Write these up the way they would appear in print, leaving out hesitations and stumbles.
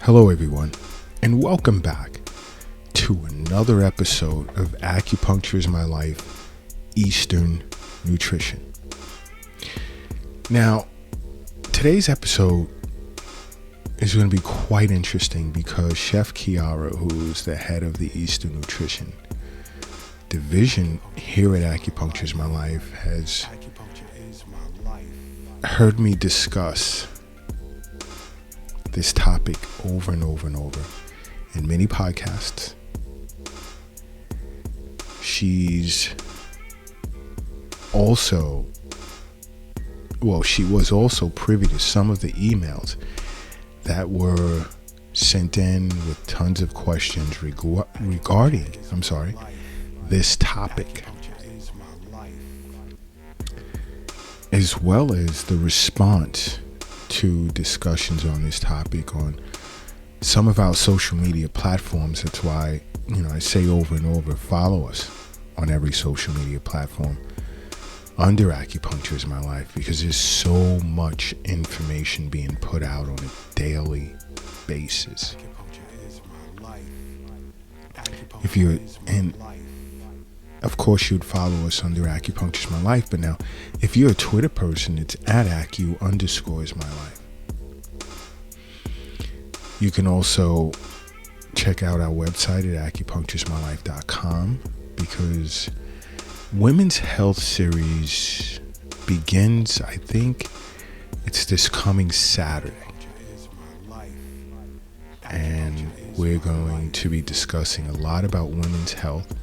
Hello everyone, and welcome back to another episode of Acupuncture is My Life, Eastern Nutrition. Now, today's episode is going to be quite interesting because Chef Kiara, who's the head of the Eastern Nutrition division here at Acupuncture is My Life, has heard me discuss this topic over and over and over in many podcasts. She was also privy to some of the emails that were sent in with tons of questions regarding this topic, as well as the response to discussions on this topic on some of our social media platforms. That's why, I say over and over, follow us on every social media platform under Acupuncture is My Life, because there's so much information being put out on a daily basis. Of course, you'd follow us under Acupuncture is My Life, but now, if you're a Twitter person, it's at @Acu_is_my_life. You can also check out our website at acupunctureismylife.com, because Women's Health Series begins, I think it's this coming Saturday. And we're going to be discussing a lot about women's health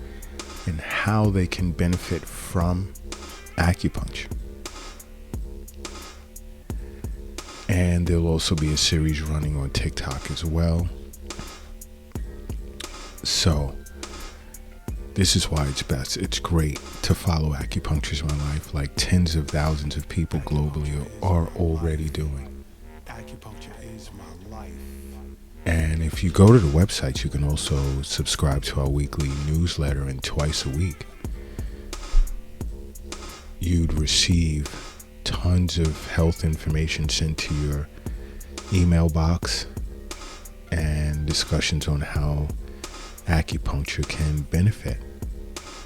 and how they can benefit from acupuncture. And there'll also be a series running on TikTok as well. So this is why it's great to follow Acupuncture is My Life, like tens of thousands of people globally are already doing. And if you go to the website, you can also subscribe to our weekly newsletter, and twice a week you'd receive tons of health information sent to your email box and discussions on how acupuncture can benefit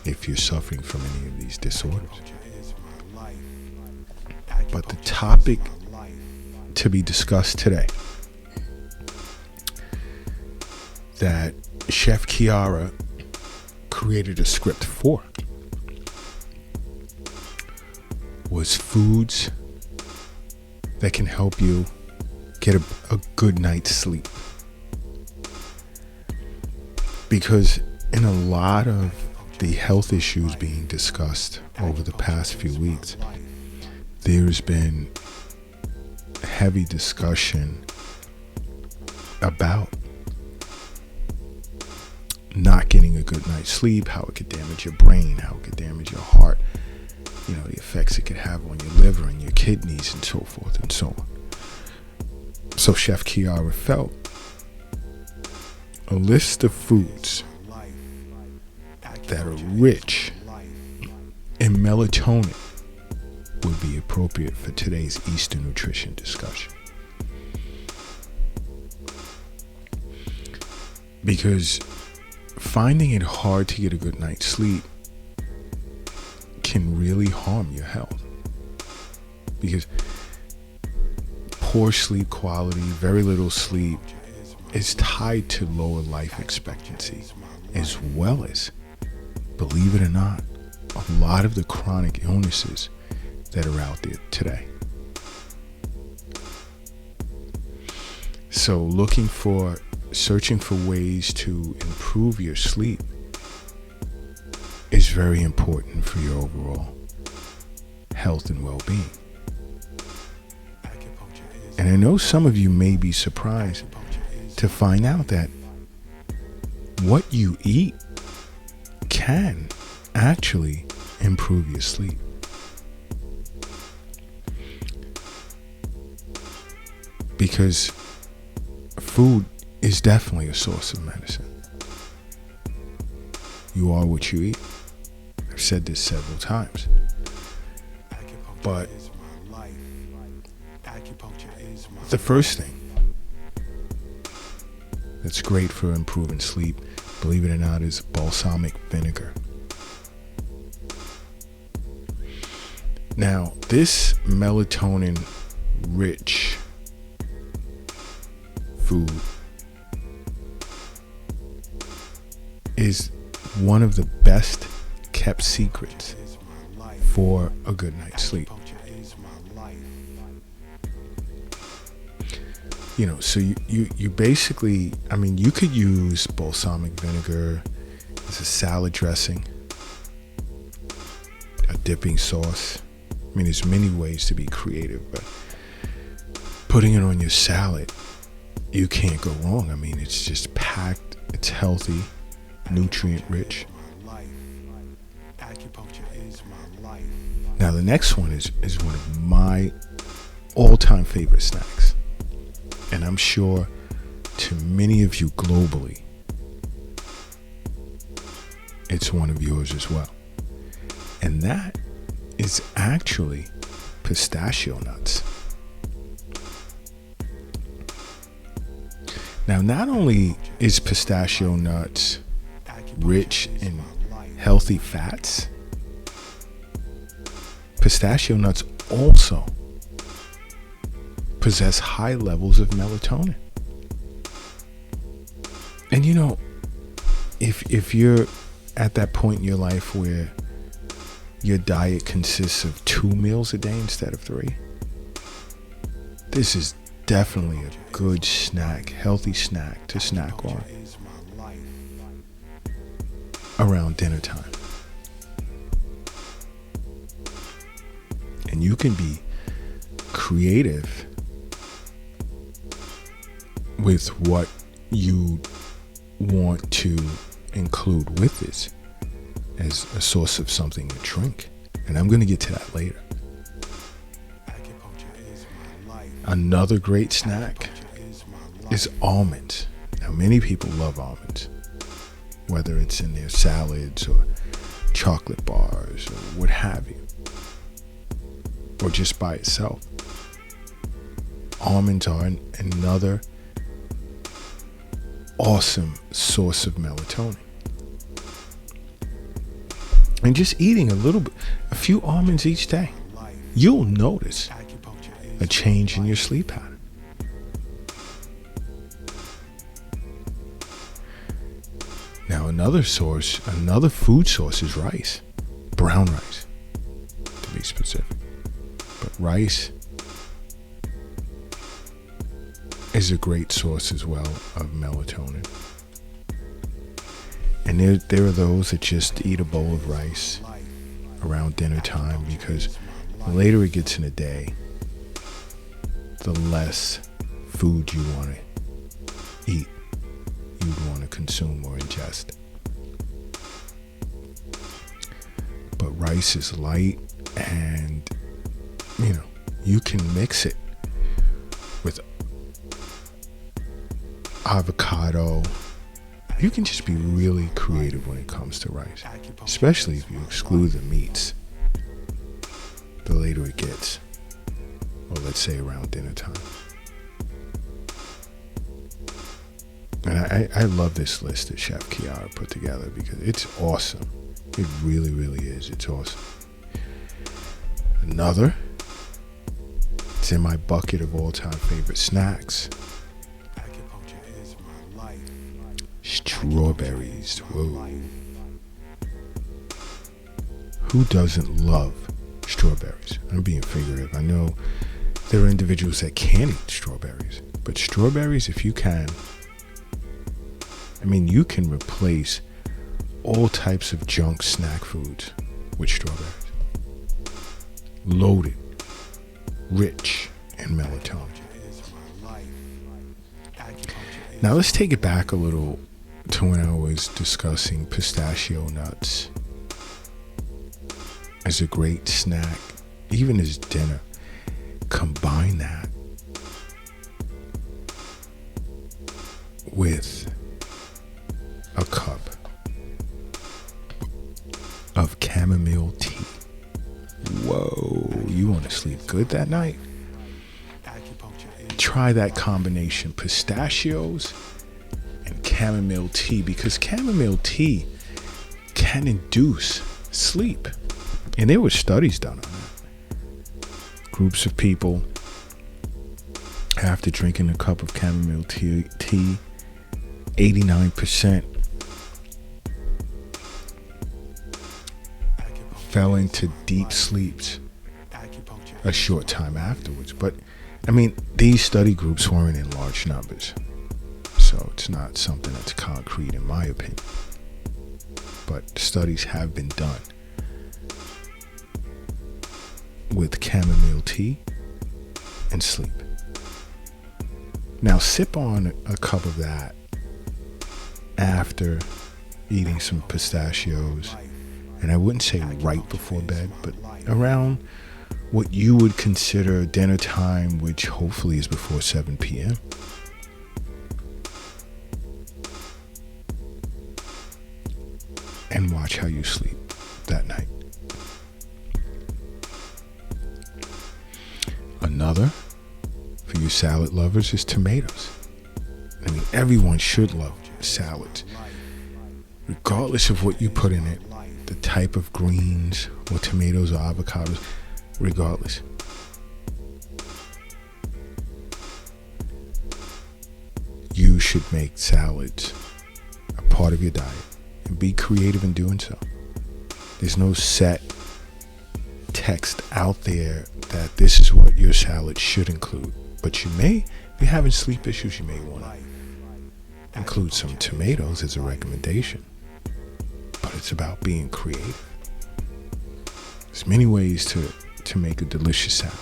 if you're suffering from any of these disorders. But the topic to be discussed today, that Chef Kiara created a script for, was foods that can help you get a good night's sleep. Because in a lot of the health issues being discussed over the past few weeks, there's been heavy discussion about not getting a good night's sleep, how it could damage your brain, how it could damage your heart, the effects it could have on your liver and your kidneys and so forth and so on. So Chef Kiara felt a list of foods that are rich in melatonin would be appropriate for today's Eastern nutrition discussion. Because finding it hard to get a good night's sleep can really harm your health. Because poor sleep quality, very little sleep, is tied to lower life expectancy, as well as, believe it or not, a lot of the chronic illnesses that are out there today. So searching for ways to improve your sleep is very important for your overall health and well-being. And I know some of you may be surprised to find out that what you eat can actually improve your sleep. Because food is definitely a source of medicine. You are what you eat. I've said this several times. But the first thing that's great for improving sleep, believe it or not, is balsamic vinegar. Now, this melatonin rich food is one of the best kept secrets for a good night's sleep. You know, so you basically, I mean, you could use balsamic vinegar as a salad dressing, a dipping sauce. I mean, there's many ways to be creative, but putting it on your salad, you can't go wrong. I mean, it's just packed, it's healthy, nutrient rich. Now, the next one is one of my all-time favorite snacks. And I'm sure to many of you globally, it's one of yours as well. And that is actually pistachio nuts. Now, not only is pistachio nuts rich in healthy fats, pistachio nuts also possess high levels of melatonin. And you know, if you're at that point in your life where your diet consists of 2 meals a day instead of 3, this is definitely a good snack, healthy snack to snack on around dinner time. And you can be creative with what you want to include with this as a source of something to drink. And I'm going to get to that later. Another great snack is almonds. Now, many people love almonds, whether it's in their salads or chocolate bars or what have you, or just by itself. Almonds are another awesome source of melatonin. And just eating a few almonds each day, you'll notice a change in your sleep pattern. Now, another food source is rice, brown rice, to be specific. But rice is a great source as well of melatonin. And there are those that just eat a bowl of rice around dinner time, because the later it gets in the day, the less food you want to eat, you'd want to consume or ingest. But rice is light, and you know, you can mix it with avocado. You can just be really creative when it comes to rice, especially if you exclude the meats. The later it gets, or let's say around dinner time. And I love this list that Chef Kiara put together because it's awesome. It really, really is. It's awesome. Another, it's in my bucket of all-time favorite snacks. Strawberries. Whoa. Who doesn't love strawberries? I'm being figurative. I know there are individuals that can't eat strawberries, but strawberries, if you can, I mean, you can replace all types of junk snack foods with strawberries. Loaded, rich in melatonin. Now let's take it back a little to when I was discussing pistachio nuts as a great snack, even as dinner. Combine that with a cup of chamomile tea. Whoa, you want to sleep good that night? Try that combination, pistachios chamomile tea, because chamomile tea can induce sleep. And there were studies done on that. Groups of people, after drinking a cup of chamomile tea, 89% fell into deep sleeps a short time afterwards. But I mean, these study groups weren't in large numbers, so it's not something that's concrete in my opinion. But studies have been done with chamomile tea and sleep. Now sip on a cup of that after eating some pistachios, and I wouldn't say right before bed, but around what you would consider dinner time, which hopefully is before 7 p.m. And watch how you sleep that night. Another, for you salad lovers, is tomatoes. I mean, everyone should love salads, regardless of what you put in it, the type of greens or tomatoes or avocados, regardless. You should make salads a part of your diet and be creative in doing so. There's no set text out there that this is what your salad should include. But you may, if you're having sleep issues, you may want to include some tomatoes as a recommendation. But it's about being creative. There's many ways to make a delicious salad.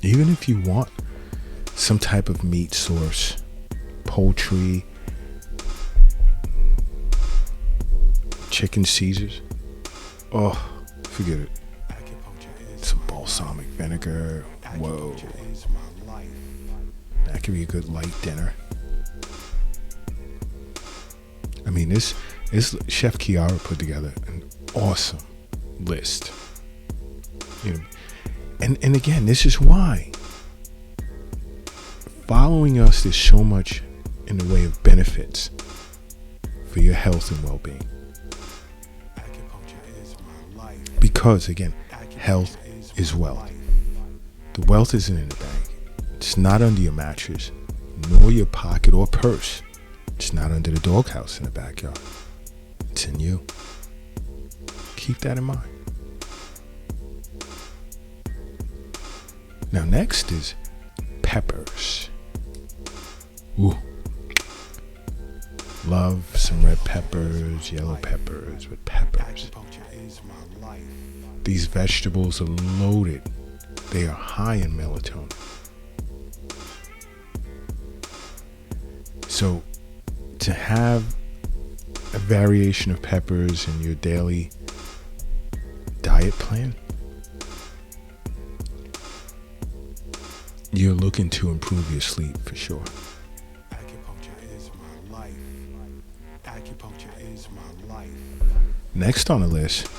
Even if you want some type of meat source, poultry, chicken Caesars, oh, forget it. Some balsamic vinegar, whoa. That could be a good light dinner. I mean, this Chef Kiara put together an awesome list. You know, and again, this is why following us, there's so much in the way of benefits for your health and well-being. Because again, health is wealth. The wealth isn't in the bank. It's not under your mattress, nor your pocket or purse. It's not under the doghouse in the backyard. It's in you. Keep that in mind. Now next is peppers. Ooh. Love some red peppers, yellow peppers, but peppers. These vegetables are loaded. They are high in melatonin. So to have a variation of peppers in your daily diet plan, you're looking to improve your sleep for sure. Acupuncture is my life. Acupuncture is my life. Next on the list,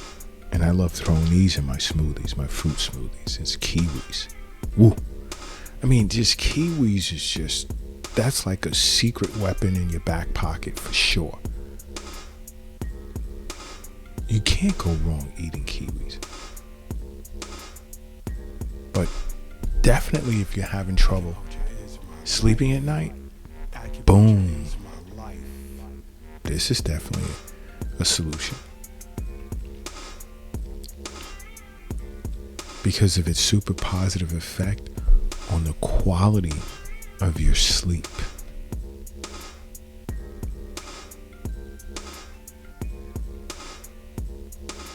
and I love throwing these in my smoothies, my fruit smoothies, is kiwis. Woo. I mean, just kiwis is just, that's like a secret weapon in your back pocket for sure. You can't go wrong eating kiwis. But definitely if you're having trouble sleeping at night, boom. This is definitely a solution. Because of its super positive effect on the quality of your sleep.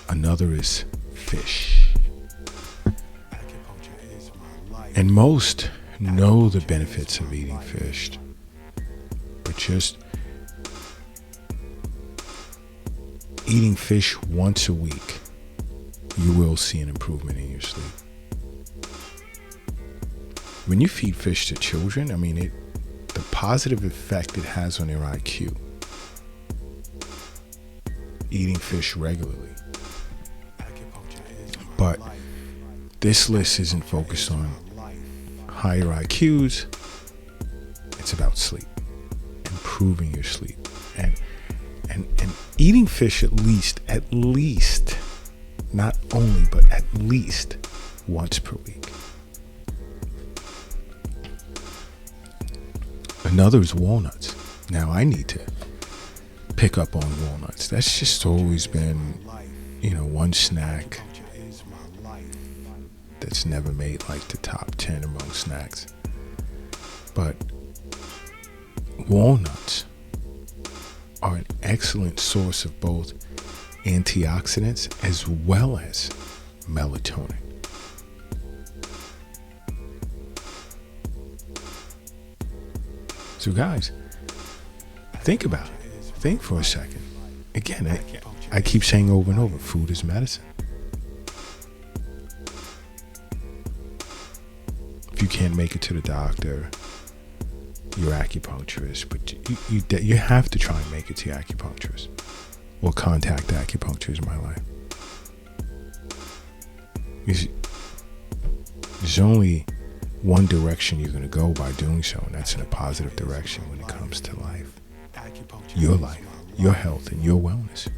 Another is fish. And most know the benefits of eating fish, but just eating fish once a week, you will see an improvement in your sleep. When you feed fish to children, I mean, the positive effect it has on their IQ. Eating fish regularly. But this list isn't focused on higher IQs. It's It's about sleep, improving your sleep, and eating fish at least, not only, but at least once per week. Another is walnuts. Now I need to pick up on walnuts. That's just always been, one snack that's never made like the top 10 among snacks. But walnuts are an excellent source of both antioxidants as well as melatonin. So guys, think about it. Think for a second. Again, I keep saying over and over, food is medicine. If you can't make it to the doctor, your acupuncturist, but you have to try and make it to your acupuncturist or contact the acupuncturist in my life. There's only one direction you're going to go by doing so, and that's in a positive direction when it comes to life, your health, and your wellness.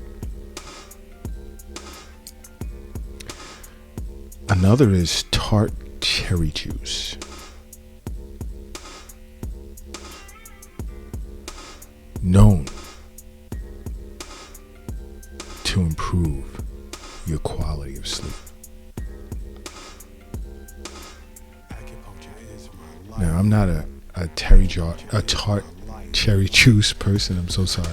Another is tart cherry juice. Known to improve your quality of sleep. Now, I'm not a tart cherry juice person. I'm so sorry.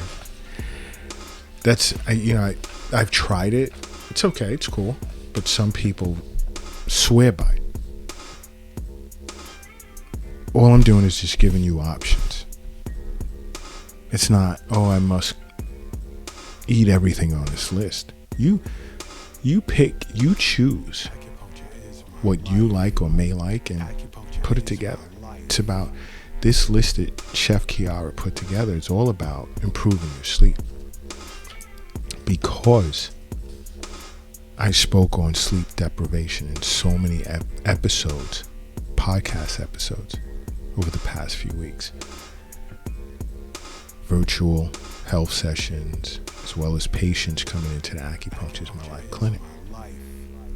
I've tried it. It's okay. It's cool. But some people swear by it. All I'm doing is just giving you options. It's not, I must eat everything on this list. You choose what you like or may like and put it together. It's about this list that Chef Kiara put together. It's all about improving your sleep. Because I spoke on sleep deprivation in so many podcast episodes over the past few weeks. Virtual health sessions, as well as patients coming into the Acupunctures My Life clinic.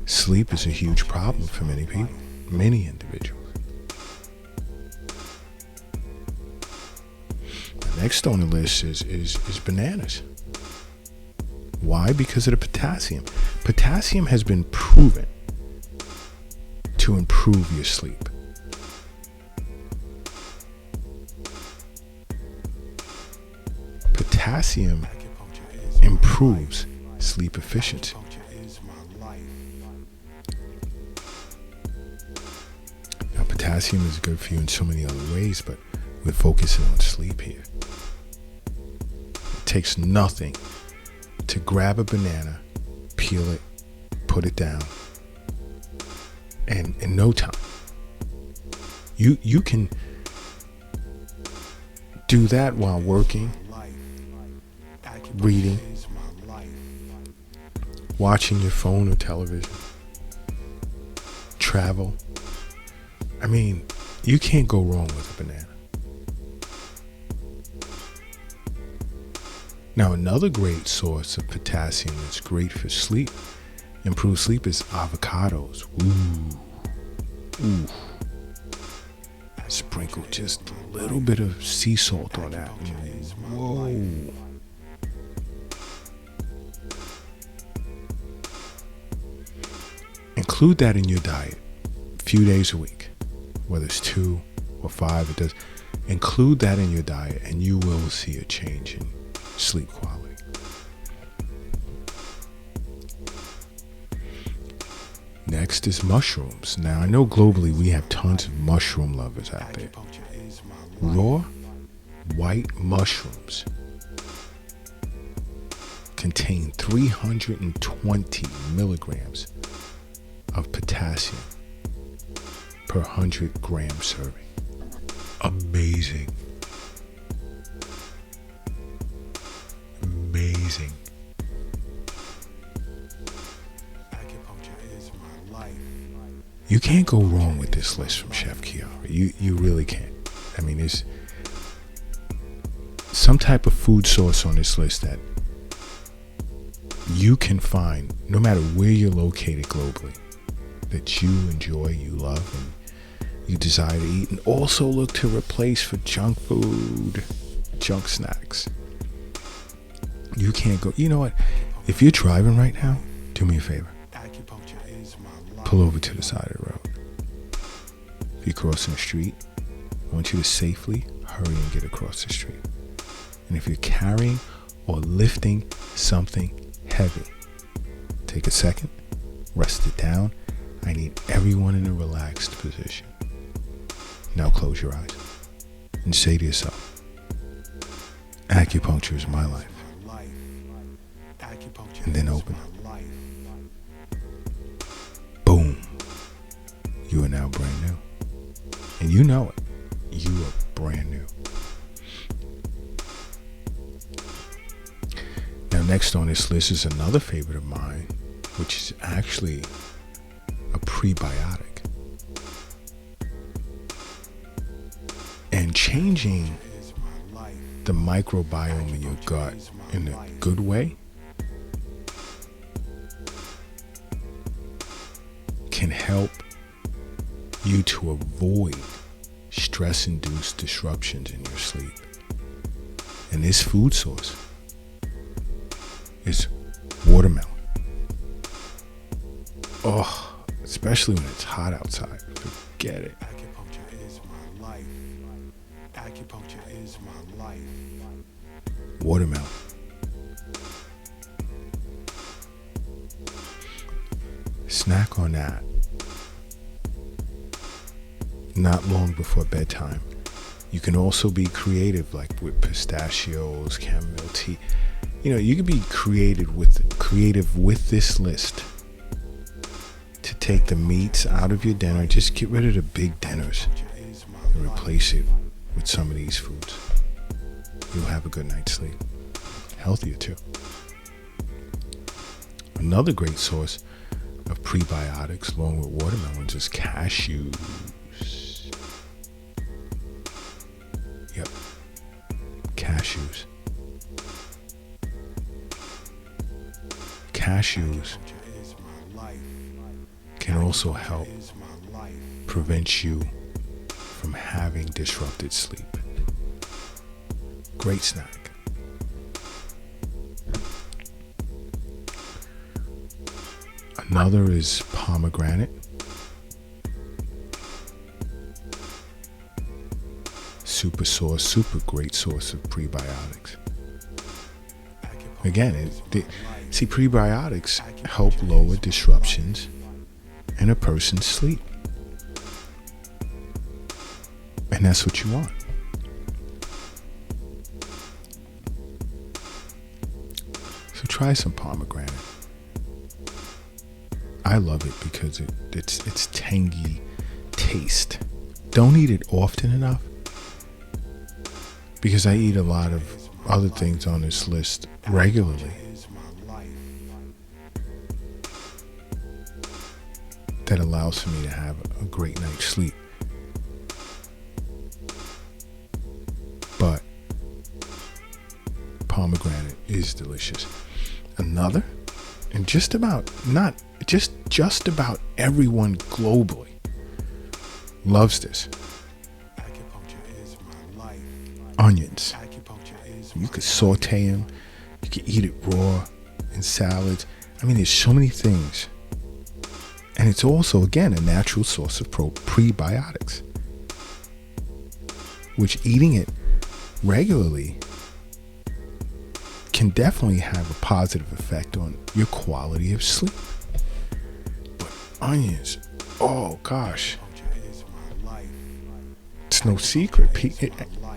Sleep is a huge problem for many people, many individuals. Next on the list is bananas. Why? Because of the potassium. Potassium has been proven to improve your sleep. Potassium improves sleep efficiency. Now, potassium is good for you in so many other ways, but we're focusing on sleep here. It takes nothing to grab a banana, peel it, put it down, and in no time, you can do that while working, reading, watching your phone or television, travel. I mean, you can't go wrong with a banana. Now, another great source of potassium that's great for sleep, improved sleep, is avocados. Ooh. Sprinkle just a little bit of sea salt on that. Whoa. Include that in your diet a few days a week, whether it's 2 or 5, it does. Include that in your diet and you will see a change in sleep quality. Next is mushrooms. Now, I know globally we have tons of mushroom lovers out there. Raw white mushrooms contain 320 milligrams of potassium per 100 gram serving. Amazing. You can't go wrong with this list from Chef Kiara. You really can't. I mean, some type of food source on this list that you can find, no matter where you're located globally, that you enjoy, you love, and you desire to eat, and also look to replace for junk food, junk snacks. You can't go. You know what? If you're driving right now, do me a favor. Pull over to the side of the road. If you're crossing the street, I want you to safely hurry and get across the street. And if you're carrying or lifting something heavy, take a second, rest it down. I need everyone in a relaxed position. Now close your eyes and say to yourself, acupuncture is my life. And then open it. Boom. You are now brand new. And you know it. You are brand new. Now, next on this list is another favorite of mine, which is actually a prebiotic. And changing the microbiome in your gut in a good way can help you to avoid stress-induced disruptions in your sleep. And this food source is watermelon. Oh, especially when it's hot outside. Forget it. Acupuncture is my life. Acupuncture is my life. Watermelon. Snack on that. Not long before bedtime. You can also be creative, like with pistachios, chamomile tea. You know, you can be creative with this list to take the meats out of your dinner. Just get rid of the big dinners and replace it with some of these foods. You'll have a good night's sleep. Healthier too. Another great source of prebiotics along with watermelons is cashews. Yep. Cashews. Cashews can also help prevent you from having disrupted sleep. Great snack. Another is pomegranate. Super great source of prebiotics. Again, prebiotics help lower disruptions in a person's sleep. And that's what you want. So try some pomegranate. I love it because it's tangy taste. Don't eat it often enough, because I eat a lot of other things on this list regularly that allows for me to have a great night's sleep. But pomegranate is delicious. Another, and just about everyone globally loves this. Onions. You could saute them. You could eat it raw in salads. I mean, there's so many things. And it's also, again, a natural source of prebiotics, which eating it regularly can definitely have a positive effect on your quality of sleep. But onions, oh gosh, it's no secret.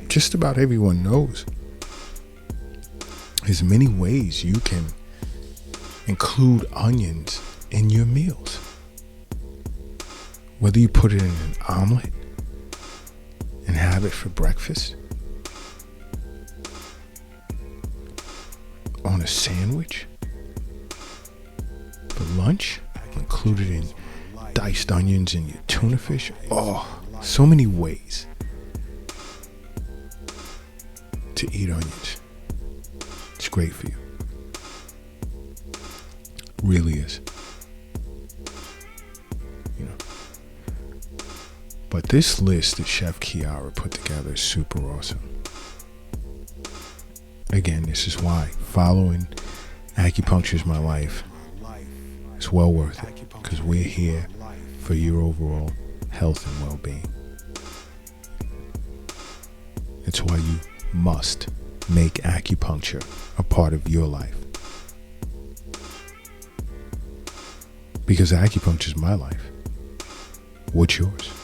Just about everyone knows there's many ways you can include onions in your meals. Whether you put it in an omelet and have it for breakfast, on a sandwich, for lunch, include it in diced onions in your tuna fish. Oh, so many ways to eat onions. It's great for you. Really is. You know. But this list that Chef Kiara put together is super awesome. Again, this is why following Acupuncture is My Life is well worth it, because we're here for your overall health and well-being. It's why you must make acupuncture a part of your life. Because acupuncture is my life. What's yours?